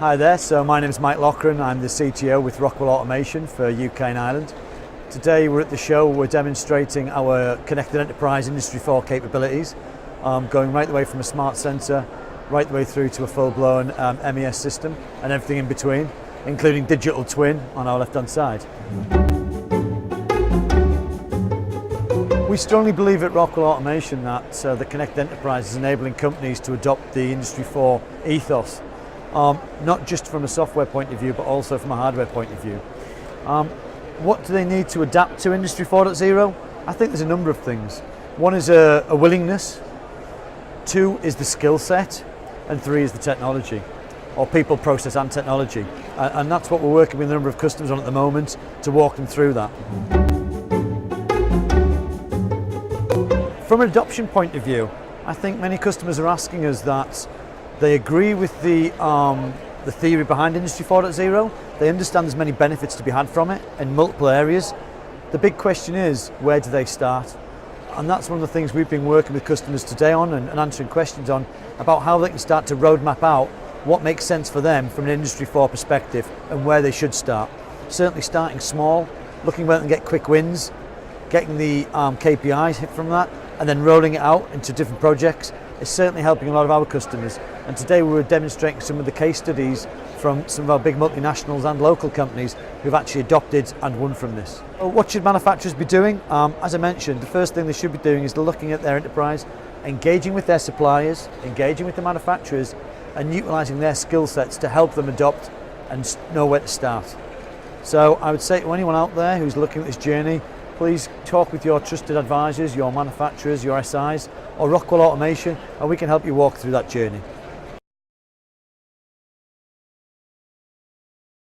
Hi there, so my name is Mike Loughran. I'm the CTO with Rockwell Automation for UK and Ireland. Today we're at the show, we're demonstrating our Connected Enterprise Industry 4 capabilities, going right the way from a smart sensor, right the way through to a full-blown MES system and everything in between, including digital twin on our left-hand side. We strongly believe at Rockwell Automation that the Connected Enterprise is enabling companies to adopt the Industry 4 ethos, not just from a software point of view, but also from a hardware point of view. What do they need to adapt to Industry 4.0? I think there's a number of things. One is a willingness, two is the skill set, and three is the technology, or people, process and technology. And that's what we're working with a number of customers on at the moment to walk them through that. From an adoption point of view, I think many customers are asking us that they agree with the theory behind Industry 4.0. They understand there's many benefits to be had from it in multiple areas. The big question is, where do they start? And that's one of the things we've been working with customers today on and answering questions on about how they can start to roadmap out what makes sense for them from an Industry 4 perspective and where they should start. Certainly starting small, looking where they can get quick wins, getting the KPIs hit from that, and then rolling it out into different projects is certainly helping a lot of our customers. And today we were demonstrating some of the case studies from some of our big multinationals and local companies who've actually adopted and won from this. What should manufacturers be doing? As I mentioned, the first thing they should be doing is looking at their enterprise, engaging with their suppliers, engaging with the manufacturers, and utilising their skill sets to help them adopt and know where to start. So I would say to anyone out there who's looking at this journey, please talk with your trusted advisors, your manufacturers, your SIs, or Rockwell Automation, and we can help you walk through that journey.